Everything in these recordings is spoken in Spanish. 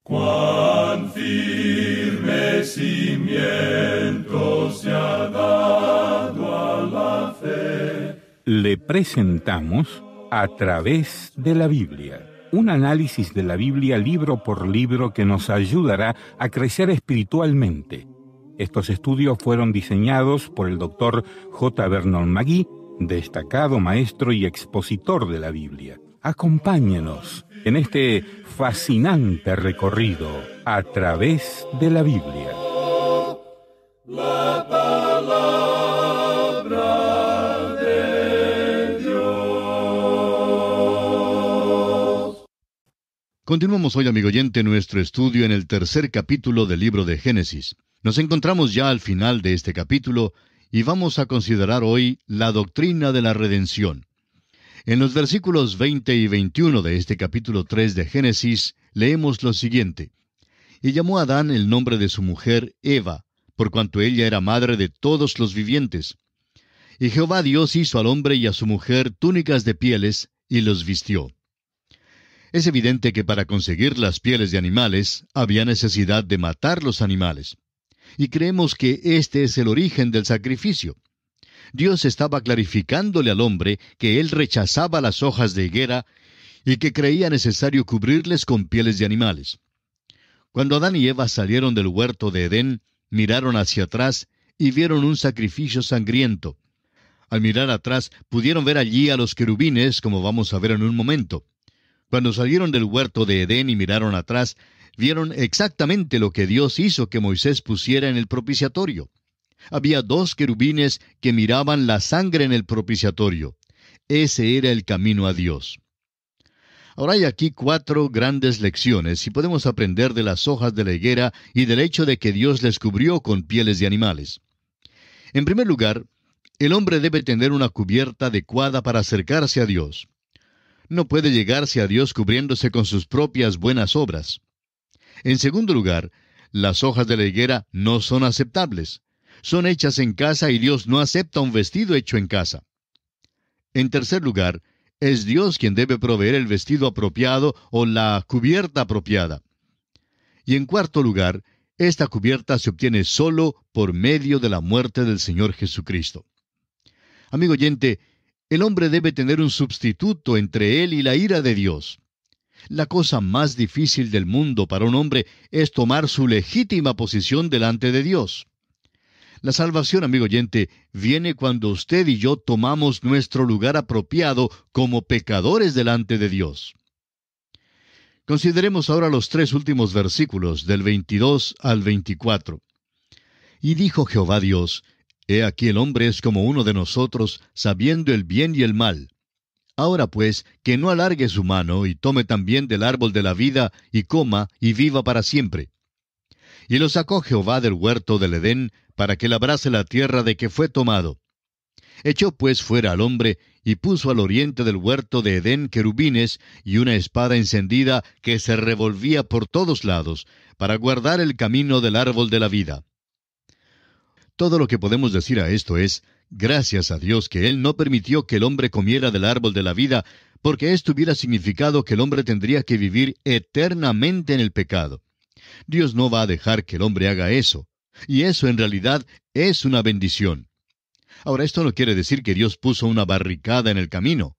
Cuán firme cimiento se ha dado a la fe. Le presentamos A través de la Biblia, un análisis de la Biblia libro por libro que nos ayudará a crecer espiritualmente. Estos estudios fueron diseñados por el Dr. J. Vernon McGee, destacado maestro y expositor de la Biblia. Acompáñenos en este fascinante recorrido a través de la Biblia. La palabra de Dios. Continuamos hoy, amigo oyente, nuestro estudio en el tercer capítulo del libro de Génesis. Nos encontramos ya al final de este capítulo y vamos a considerar hoy la doctrina de la redención. En los versículos 20 y 21 de este capítulo 3 de Génesis, leemos lo siguiente. Y llamó a Adán el nombre de su mujer Eva, por cuanto ella era madre de todos los vivientes. Y Jehová Dios hizo al hombre y a su mujer túnicas de pieles, y los vistió. Es evidente que para conseguir las pieles de animales, había necesidad de matar los animales. Y creemos que este es el origen del sacrificio. Dios estaba clarificándole al hombre que él rechazaba las hojas de higuera y que creía necesario cubrirles con pieles de animales. Cuando Adán y Eva salieron del huerto de Edén, miraron hacia atrás y vieron un sacrificio sangriento. Al mirar atrás, pudieron ver allí a los querubines, como vamos a ver en un momento. Cuando salieron del huerto de Edén y miraron atrás, vieron exactamente lo que Dios hizo que Moisés pusiera en el propiciatorio. Había dos querubines que miraban la sangre en el propiciatorio. Ese era el camino a Dios. Ahora hay aquí 4 grandes lecciones y podemos aprender de las hojas de la higuera y del hecho de que Dios les cubrió con pieles de animales. En primer lugar, el hombre debe tener una cubierta adecuada para acercarse a Dios. No puede llegarse a Dios cubriéndose con sus propias buenas obras. En segundo lugar, las hojas de la higuera no son aceptables. Son hechas en casa y Dios no acepta un vestido hecho en casa. En tercer lugar, es Dios quien debe proveer el vestido apropiado o la cubierta apropiada. Y en cuarto lugar, esta cubierta se obtiene solo por medio de la muerte del Señor Jesucristo. Amigo oyente, el hombre debe tener un sustituto entre él y la ira de Dios. La cosa más difícil del mundo para un hombre es tomar su legítima posición delante de Dios. La salvación, amigo oyente, viene cuando usted y yo tomamos nuestro lugar apropiado como pecadores delante de Dios. Consideremos ahora los 3 últimos versículos, del 22 al 24. Y dijo Jehová Dios, He aquí el hombre es como uno de nosotros, sabiendo el bien y el mal. Ahora pues, que no alargue su mano, y tome también del árbol de la vida, y coma, y viva para siempre. Y lo sacó Jehová del huerto del Edén, para que labrase la tierra de que fue tomado. Echó pues fuera al hombre, y puso al oriente del huerto de Edén querubines, y una espada encendida que se revolvía por todos lados, para guardar el camino del árbol de la vida. Todo lo que podemos decir a esto es, gracias a Dios que Él no permitió que el hombre comiera del árbol de la vida, porque esto hubiera significado que el hombre tendría que vivir eternamente en el pecado. Dios no va a dejar que el hombre haga eso. Y eso en realidad es una bendición. Ahora, esto no quiere decir que Dios puso una barricada en el camino.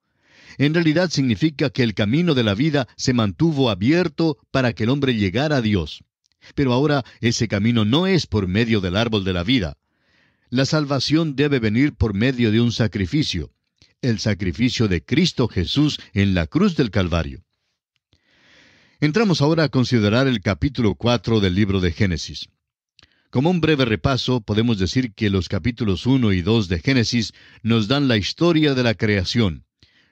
En realidad significa que el camino de la vida se mantuvo abierto para que el hombre llegara a Dios. Pero ahora ese camino no es por medio del árbol de la vida. La salvación debe venir por medio de un sacrificio, el sacrificio de Cristo Jesús en la cruz del Calvario. Entramos ahora a considerar el capítulo 4 del libro de Génesis. Como un breve repaso, podemos decir que los capítulos 1 y 2 de Génesis nos dan la historia de la creación.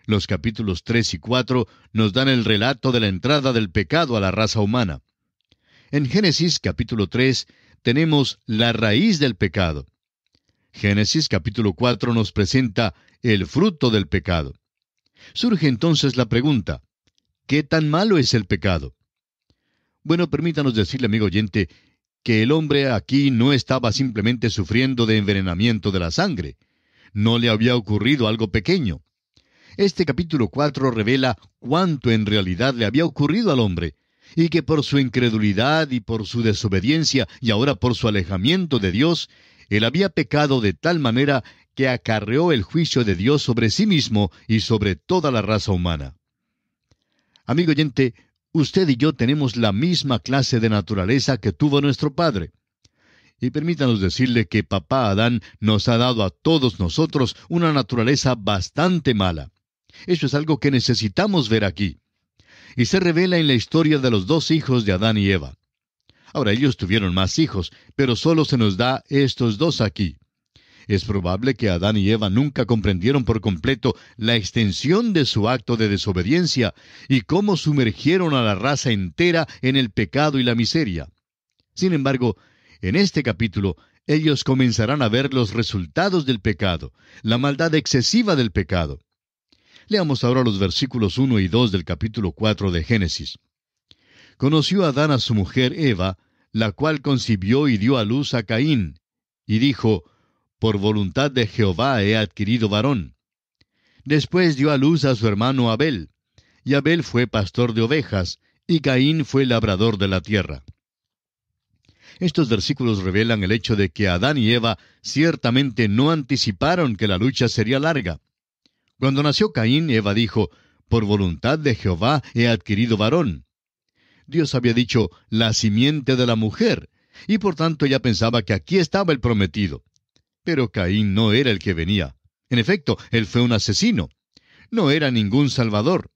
Los capítulos 3 y 4 nos dan el relato de la entrada del pecado a la raza humana. En Génesis capítulo 3 tenemos la raíz del pecado. Génesis capítulo 4 nos presenta el fruto del pecado. Surge entonces la pregunta, ¿qué tan malo es el pecado? Bueno, permítanos decirle, amigo oyente, que el hombre aquí no estaba simplemente sufriendo de envenenamiento de la sangre. No le había ocurrido algo pequeño. Este capítulo 4 revela cuánto en realidad le había ocurrido al hombre, y que por su incredulidad y por su desobediencia y ahora por su alejamiento de Dios, él había pecado de tal manera que acarreó el juicio de Dios sobre sí mismo y sobre toda la raza humana. Amigo oyente, usted y yo tenemos la misma clase de naturaleza que tuvo nuestro padre. Y permítanos decirle que papá Adán nos ha dado a todos nosotros una naturaleza bastante mala. Eso es algo que necesitamos ver aquí. Y se revela en la historia de los dos hijos de Adán y Eva. Ahora, ellos tuvieron más hijos, pero solo se nos da estos dos aquí. Es probable que Adán y Eva nunca comprendieron por completo la extensión de su acto de desobediencia y cómo sumergieron a la raza entera en el pecado y la miseria. Sin embargo, en este capítulo, ellos comenzarán a ver los resultados del pecado, la maldad excesiva del pecado. Leamos ahora los versículos 1 y 2 del capítulo 4 de Génesis. Conoció Adán a su mujer Eva, la cual concibió y dio a luz a Caín, y dijo, por voluntad de Jehová he adquirido varón. Después dio a luz a su hermano Abel, y Abel fue pastor de ovejas, y Caín fue labrador de la tierra. Estos versículos revelan el hecho de que Adán y Eva ciertamente no anticiparon que la lucha sería larga. Cuando nació Caín, Eva dijo, por voluntad de Jehová he adquirido varón. Dios había dicho, la simiente de la mujer, y por tanto ella pensaba que aquí estaba el prometido. Pero Caín no era el que venía. En efecto, él fue un asesino. No era ningún salvador.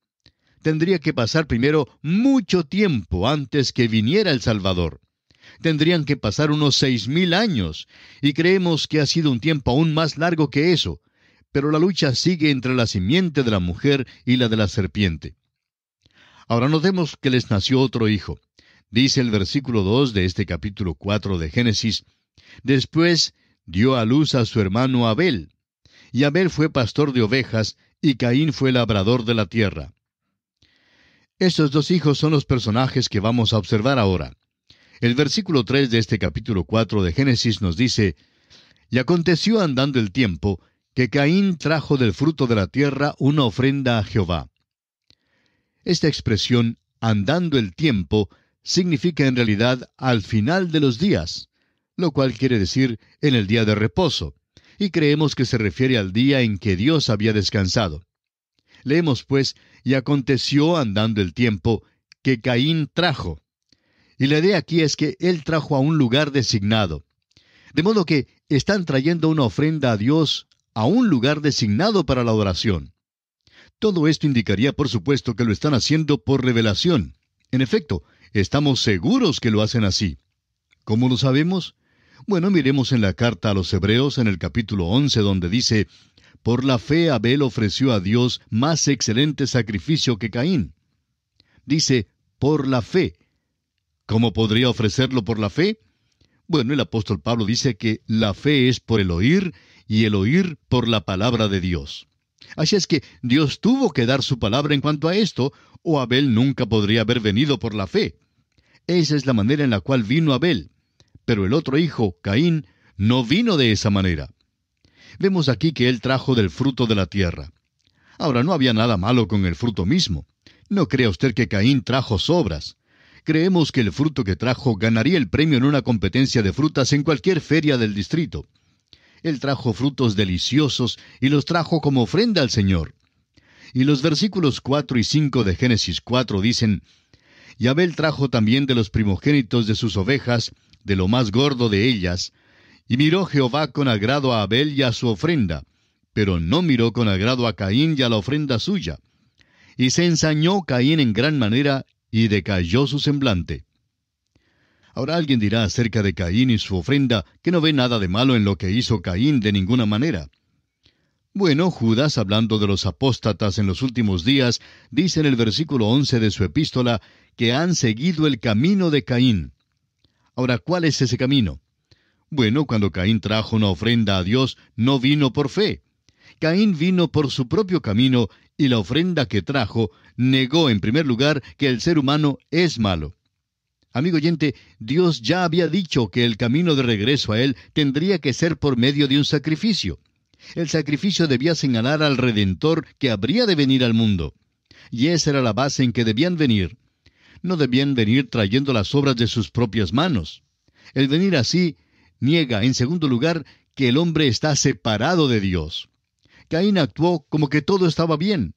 Tendría que pasar primero mucho tiempo antes que viniera el Salvador. Tendrían que pasar unos 6,000 años, y creemos que ha sido un tiempo aún más largo que eso. Pero la lucha sigue entre la simiente de la mujer y la de la serpiente. Ahora notemos que les nació otro hijo. Dice el versículo 2 de este capítulo 4 de Génesis, después dio a luz a su hermano Abel, y Abel fue pastor de ovejas, y Caín fue labrador de la tierra. Estos dos hijos son los personajes que vamos a observar ahora. El versículo 3 de este capítulo 4 de Génesis nos dice, y aconteció andando el tiempo, que Caín trajo del fruto de la tierra una ofrenda a Jehová. Esta expresión, andando el tiempo, significa en realidad al final de los días, lo cual quiere decir en el día de reposo, y creemos que se refiere al día en que Dios había descansado. Leemos pues, y aconteció andando el tiempo, que Caín trajo. Y la idea aquí es que él trajo a un lugar designado. De modo que están trayendo una ofrenda a Dios a un lugar designado para la adoración. Todo esto indicaría, por supuesto, que lo están haciendo por revelación. En efecto, estamos seguros que lo hacen así. ¿Cómo lo sabemos? Bueno, miremos en la carta a los Hebreos en el capítulo 11, donde dice, por la fe Abel ofreció a Dios más excelente sacrificio que Caín. Dice, por la fe. ¿Cómo podría ofrecerlo por la fe? Bueno, el apóstol Pablo dice que la fe es por el oír, y el oír por la palabra de Dios. Así es que Dios tuvo que dar su palabra en cuanto a esto, o Abel nunca podría haber venido por la fe. Esa es la manera en la cual vino Abel. Pero el otro hijo, Caín, no vino de esa manera. Vemos aquí que él trajo del fruto de la tierra. Ahora, no había nada malo con el fruto mismo. No crea usted que Caín trajo sobras. Creemos que el fruto que trajo ganaría el premio en una competencia de frutas en cualquier feria del distrito. Él trajo frutos deliciosos y los trajo como ofrenda al Señor. Y los versículos 4 y 5 de Génesis 4 dicen, y Abel trajo también de los primogénitos de sus ovejas, de lo más gordo de ellas, y miró Jehová con agrado a Abel y a su ofrenda, pero no miró con agrado a Caín y a la ofrenda suya. Y se ensañó Caín en gran manera, y decayó su semblante. Ahora alguien dirá acerca de Caín y su ofrenda que no ve nada de malo en lo que hizo Caín de ninguna manera. Bueno, Judas, hablando de los apóstatas en los últimos días, dice en el versículo 11 de su epístola que han seguido el camino de Caín. Ahora, ¿cuál es ese camino? Bueno, cuando Caín trajo una ofrenda a Dios, no vino por fe. Caín vino por su propio camino, y la ofrenda que trajo negó en primer lugar que el ser humano es malo. Amigo oyente, Dios ya había dicho que el camino de regreso a Él tendría que ser por medio de un sacrificio. El sacrificio debía señalar al Redentor que habría de venir al mundo. Y esa era la base en que debían venir. No debían venir trayendo las obras de sus propias manos. El venir así niega, en segundo lugar, que el hombre está separado de Dios. Caín actuó como que todo estaba bien.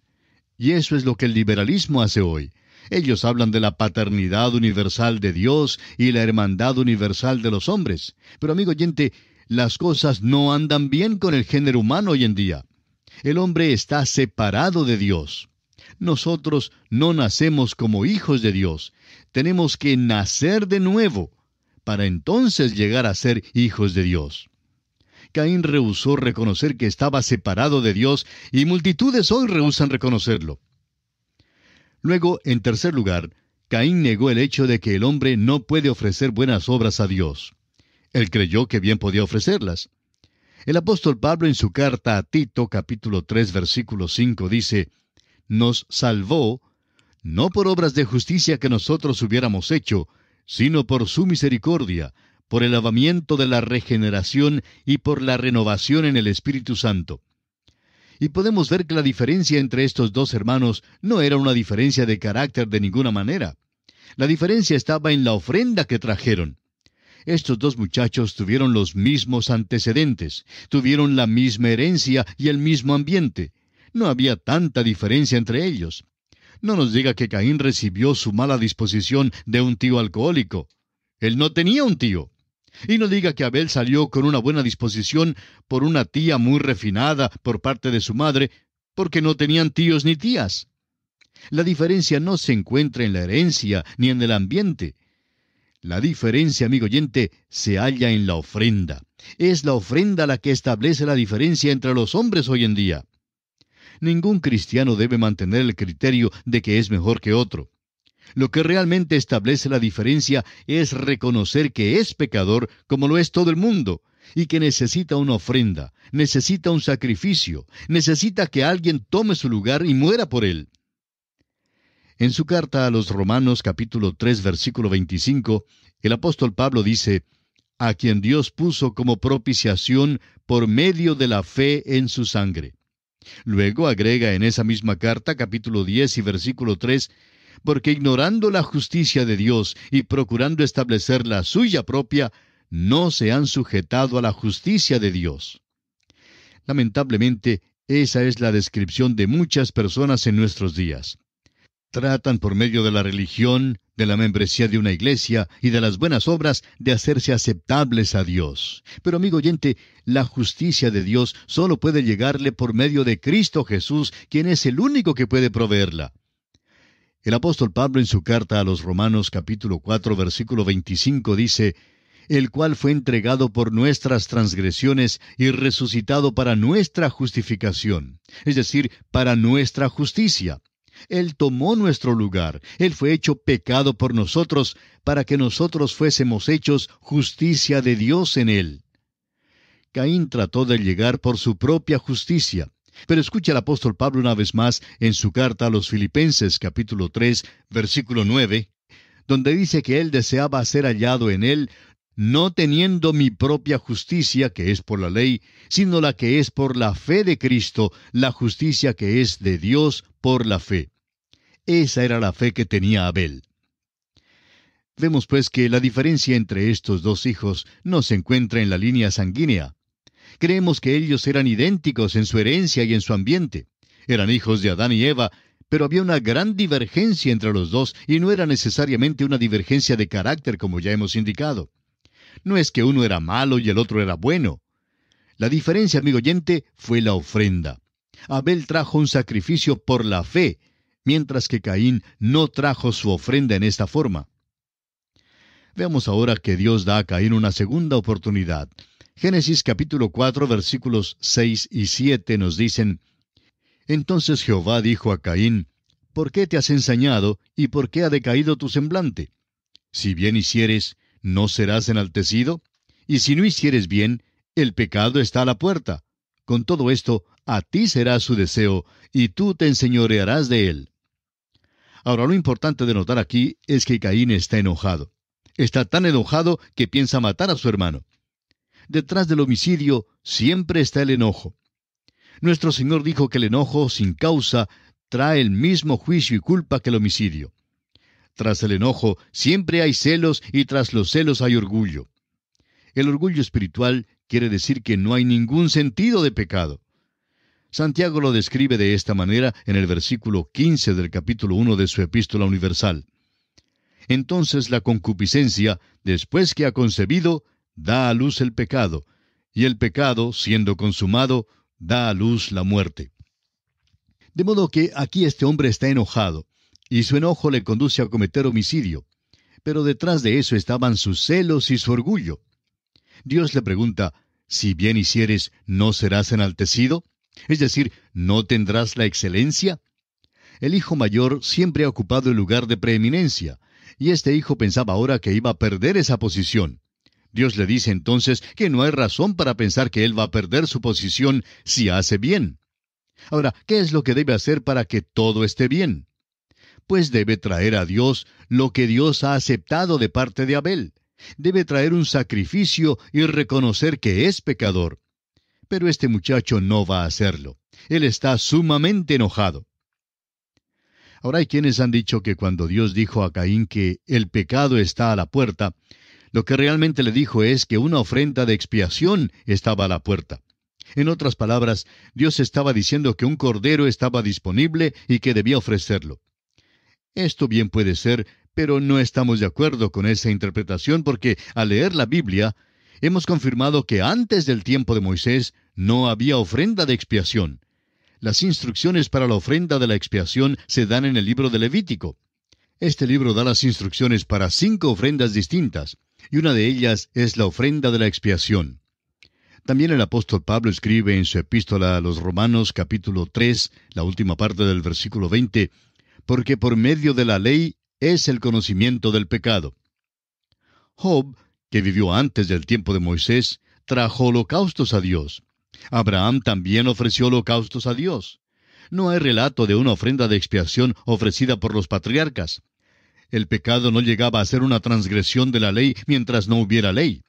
Y eso es lo que el liberalismo hace hoy. Ellos hablan de la paternidad universal de Dios y la hermandad universal de los hombres. Pero, amigo oyente, las cosas no andan bien con el género humano hoy en día. El hombre está separado de Dios. Nosotros no nacemos como hijos de Dios. Tenemos que nacer de nuevo para entonces llegar a ser hijos de Dios. Caín rehusó reconocer que estaba separado de Dios y multitudes hoy rehúsan reconocerlo. Luego, en tercer lugar, Caín negó el hecho de que el hombre no puede ofrecer buenas obras a Dios. Él creyó que bien podía ofrecerlas. El apóstol Pablo en su carta a Tito, capítulo 3, versículo 5, dice: «Nos salvó, no por obras de justicia que nosotros hubiéramos hecho, sino por su misericordia, por el lavamiento de la regeneración y por la renovación en el Espíritu Santo». Y podemos ver que la diferencia entre estos dos hermanos no era una diferencia de carácter de ninguna manera. La diferencia estaba en la ofrenda que trajeron. Estos dos muchachos tuvieron los mismos antecedentes, tuvieron la misma herencia y el mismo ambiente. No había tanta diferencia entre ellos. No nos diga que Caín recibió su mala disposición de un tío alcohólico. Él no tenía un tío. Y no diga que Abel salió con una buena disposición por una tía muy refinada por parte de su madre, porque no tenían tíos ni tías. La diferencia no se encuentra en la herencia ni en el ambiente. La diferencia, amigo oyente, se halla en la ofrenda. Es la ofrenda la que establece la diferencia entre los hombres hoy en día. Ningún cristiano debe mantener el criterio de que es mejor que otro. Lo que realmente establece la diferencia es reconocer que es pecador como lo es todo el mundo, y que necesita una ofrenda, necesita un sacrificio, necesita que alguien tome su lugar y muera por él. En su carta a los Romanos capítulo 3 versículo 25, el apóstol Pablo dice: «A quien Dios puso como propiciación por medio de la fe en su sangre». Luego agrega en esa misma carta, capítulo 10 y versículo 3, «Porque ignorando la justicia de Dios y procurando establecer la suya propia, no se han sujetado a la justicia de Dios». Lamentablemente, esa es la descripción de muchas personas en nuestros días. Tratan por medio de la religión, de la membresía de una iglesia y de las buenas obras de hacerse aceptables a Dios. Pero, amigo oyente, la justicia de Dios solo puede llegarle por medio de Cristo Jesús, quien es el único que puede proveerla. El apóstol Pablo en su carta a los Romanos capítulo 4 versículo 25 dice: «El cual fue entregado por nuestras transgresiones y resucitado para nuestra justificación», es decir, para nuestra justicia. Él tomó nuestro lugar. Él fue hecho pecado por nosotros, para que nosotros fuésemos hechos justicia de Dios en Él. Caín trató de llegar por su propia justicia. Pero escucha al apóstol Pablo una vez más en su carta a los Filipenses, capítulo 3, versículo 9, donde dice que él deseaba ser hallado en Él, no teniendo mi propia justicia, que es por la ley, sino la que es por la fe de Cristo, la justicia que es de Dios por la fe. Esa era la fe que tenía Abel. Vemos pues que la diferencia entre estos dos hijos no se encuentra en la línea sanguínea. Creemos que ellos eran idénticos en su herencia y en su ambiente. Eran hijos de Adán y Eva, pero había una gran divergencia entre los dos y no era necesariamente una divergencia de carácter como ya hemos indicado. No es que uno era malo y el otro era bueno. La diferencia, amigo oyente, fue la ofrenda. Abel trajo un sacrificio por la fe, mientras que Caín no trajo su ofrenda en esta forma. Veamos ahora que Dios da a Caín una segunda oportunidad. Génesis capítulo 4 versículos 6 y 7 nos dicen: «Entonces Jehová dijo a Caín: ¿Por qué te has ensañado y por qué ha decaído tu semblante? Si bien hicieres, ¿no serás enaltecido? Y si no hicieres bien, el pecado está a la puerta. Con todo esto, a ti será su deseo, y tú te enseñorearás de él». Ahora, lo importante de notar aquí es que Caín está enojado. Está tan enojado que piensa matar a su hermano. Detrás del homicidio siempre está el enojo. Nuestro Señor dijo que el enojo sin causa trae el mismo juicio y culpa que el homicidio. Tras el enojo siempre hay celos y tras los celos hay orgullo. El orgullo espiritual quiere decir que no hay ningún sentido de pecado. Santiago lo describe de esta manera en el versículo 15 del capítulo 1 de su Epístola Universal. Entonces la concupiscencia, después que ha concebido, da a luz el pecado, y el pecado, siendo consumado, da a luz la muerte. De modo que aquí este hombre está enojado, y su enojo le conduce a cometer homicidio. Pero detrás de eso estaban sus celos y su orgullo. Dios le pregunta, si bien hicieres, ¿no serás enaltecido? Es decir, ¿no tendrás la excelencia? El hijo mayor siempre ha ocupado el lugar de preeminencia, y este hijo pensaba ahora que iba a perder esa posición. Dios le dice entonces que no hay razón para pensar que él va a perder su posición si hace bien. Ahora, ¿qué es lo que debe hacer para que todo esté bien? Pues debe traer a Dios lo que Dios ha aceptado de parte de Abel. Debe traer un sacrificio y reconocer que es pecador. Pero este muchacho no va a hacerlo. Él está sumamente enojado. Ahora hay quienes han dicho que cuando Dios dijo a Caín que el pecado está a la puerta, lo que realmente le dijo es que una ofrenda de expiación estaba a la puerta. En otras palabras, Dios estaba diciendo que un cordero estaba disponible y que debía ofrecerlo. Esto bien puede ser, pero no estamos de acuerdo con esa interpretación porque al leer la Biblia, hemos confirmado que antes del tiempo de Moisés no había ofrenda de expiación. Las instrucciones para la ofrenda de la expiación se dan en el libro de Levítico. Este libro da las instrucciones para 5 ofrendas distintas, y una de ellas es la ofrenda de la expiación. También el apóstol Pablo escribe en su epístola a los Romanos capítulo 3, la última parte del versículo 20, porque por medio de la ley es el conocimiento del pecado. Job, que vivió antes del tiempo de Moisés, trajo holocaustos a Dios. Abraham también ofreció holocaustos a Dios. No hay relato de una ofrenda de expiación ofrecida por los patriarcas. El pecado no llegaba a ser una transgresión de la ley mientras no hubiera ley.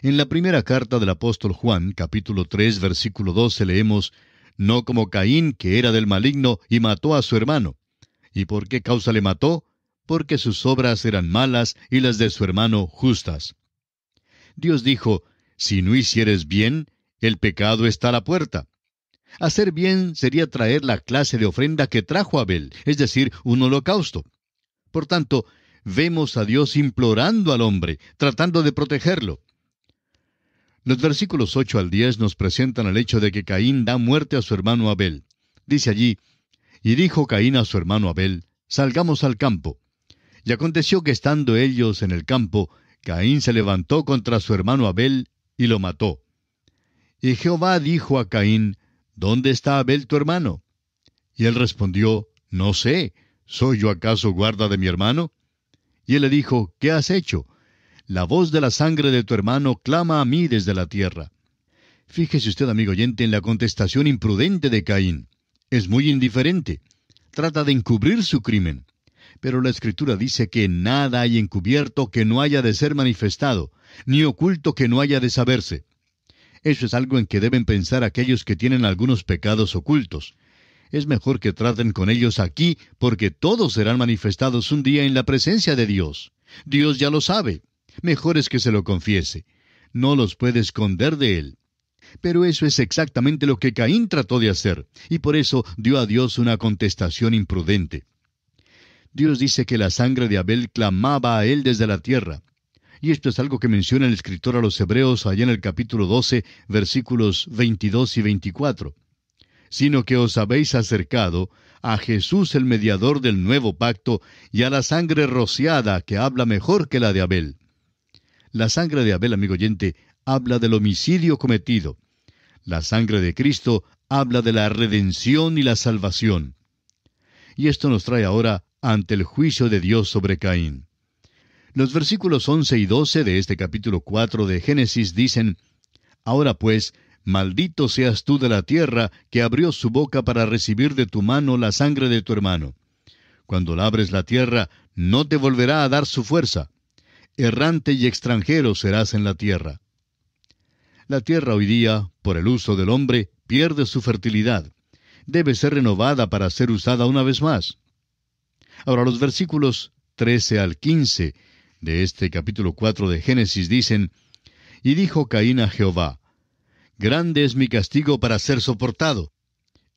En la primera carta del apóstol Juan, capítulo 3, versículo 12, leemos, «No como Caín, que era del maligno, y mató a su hermano». ¿Y por qué causa le mató? Porque sus obras eran malas y las de su hermano justas. Dios dijo, «Si no hicieres bien, el pecado está a la puerta». Hacer bien sería traer la clase de ofrenda que trajo Abel, es decir, un holocausto. Por tanto, vemos a Dios implorando al hombre, tratando de protegerlo. Los versículos 8 al 10 nos presentan el hecho de que Caín da muerte a su hermano Abel. Dice allí, «Y dijo Caín a su hermano Abel, salgamos al campo. Y aconteció que estando ellos en el campo, Caín se levantó contra su hermano Abel y lo mató. Y Jehová dijo a Caín, ¿dónde está Abel tu hermano? Y él respondió, no sé, ¿soy yo acaso guarda de mi hermano? Y él le dijo, ¿qué has hecho? La voz de la sangre de tu hermano clama a mí desde la tierra. Fíjese usted, amigo oyente, en la contestación imprudente de Caín. Es muy indiferente. Trata de encubrir su crimen. Pero la Escritura dice que nada hay encubierto que no haya de ser manifestado, ni oculto que no haya de saberse. Eso es algo en que deben pensar aquellos que tienen algunos pecados ocultos. Es mejor que traten con ellos aquí, porque todos serán manifestados un día en la presencia de Dios. Dios ya lo sabe. Mejor es que se lo confiese. No los puede esconder de él. Pero eso es exactamente lo que Caín trató de hacer, y por eso dio a Dios una contestación imprudente. Dios dice que la sangre de Abel clamaba a él desde la tierra. Y esto es algo que menciona el escritor a los Hebreos allá en el capítulo 12, versículos 22 y 24. Sino que os habéis acercado a Jesús el mediador del nuevo pacto y a la sangre rociada que habla mejor que la de Abel. La sangre de Abel, amigo oyente, habla del homicidio cometido. La sangre de Cristo habla de la redención y la salvación. Y esto nos trae ahora ante el juicio de Dios sobre Caín. Los versículos 11 y 12 de este capítulo 4 de Génesis dicen, Ahora pues, maldito seas tú de la tierra, que abrió su boca para recibir de tu mano la sangre de tu hermano. Cuando labres la tierra, no te volverá a dar su fuerza. Errante y extranjero serás en la tierra. La tierra hoy día, por el uso del hombre, pierde su fertilidad. Debe ser renovada para ser usada una vez más. Ahora los versículos 13 al 15 de este capítulo 4 de Génesis dicen: Y dijo Caín a Jehová: Grande es mi castigo para ser soportado.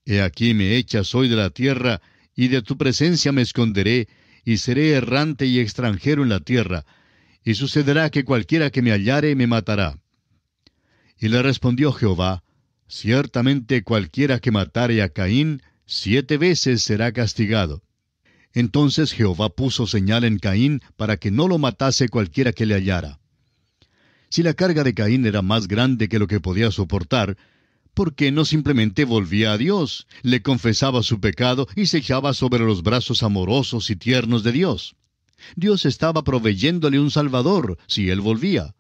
He aquí me echas hoy de la tierra, y de tu presencia me esconderé, y seré errante y extranjero en la tierra, y sucederá que cualquiera que me hallare me matará. Y le respondió Jehová: Ciertamente cualquiera que matare a Caín, 7 veces será castigado. Entonces Jehová puso señal en Caín para que no lo matase cualquiera que le hallara. Si la carga de Caín era más grande que lo que podía soportar, ¿por qué no simplemente volvía a Dios, le confesaba su pecado y se echaba sobre los brazos amorosos y tiernos de Dios? Dios estaba proveyéndole un Salvador si él volvía.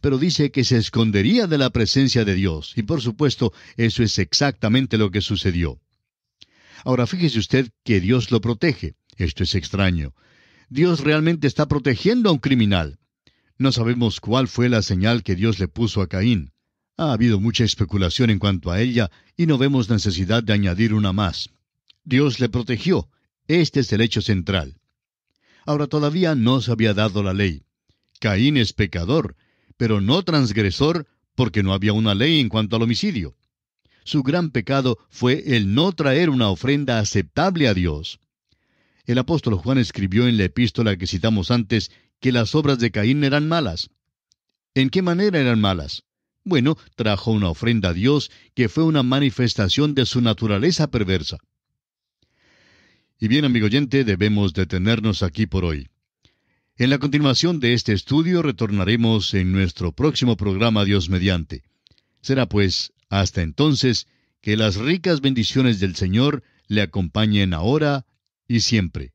Pero dice que se escondería de la presencia de Dios, y por supuesto, eso es exactamente lo que sucedió. Ahora fíjese usted que Dios lo protege. Esto es extraño. Dios realmente está protegiendo a un criminal. No sabemos cuál fue la señal que Dios le puso a Caín. Ha habido mucha especulación en cuanto a ella, y no vemos necesidad de añadir una más. Dios le protegió. Este es el hecho central. Ahora todavía no se había dado la ley. Caín es pecador, pero no transgresor, porque no había una ley en cuanto al homicidio. Su gran pecado fue el no traer una ofrenda aceptable a Dios. El apóstol Juan escribió en la epístola que citamos antes que las obras de Caín eran malas. ¿En qué manera eran malas? Bueno, trajo una ofrenda a Dios que fue una manifestación de su naturaleza perversa. Y bien, amigo oyente, debemos detenernos aquí por hoy. En la continuación de este estudio retornaremos en nuestro próximo programa Dios mediante. Será pues, hasta entonces, que las ricas bendiciones del Señor le acompañen ahora y siempre.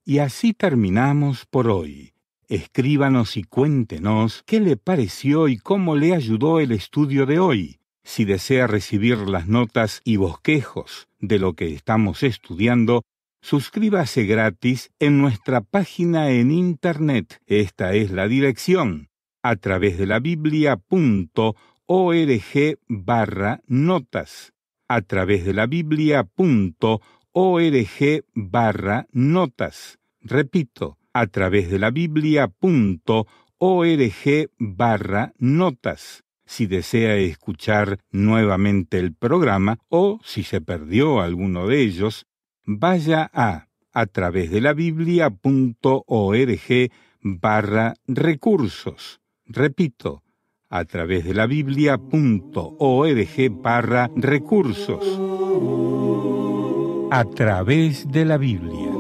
Y así terminamos por hoy. Escríbanos y cuéntenos qué le pareció y cómo le ayudó el estudio de hoy. Si desea recibir las notas y bosquejos de lo que estamos estudiando, suscríbase gratis en nuestra página en Internet. Esta es la dirección: a través de la Biblia.org/notas. A través de la Biblia.org/notas. Repito, a través de la Biblia.org/notas. Si desea escuchar nuevamente el programa o si se perdió alguno de ellos, vaya a través de la Biblia.org/recursos. Repito, a través de la Biblia.org/recursos. A través de la Biblia.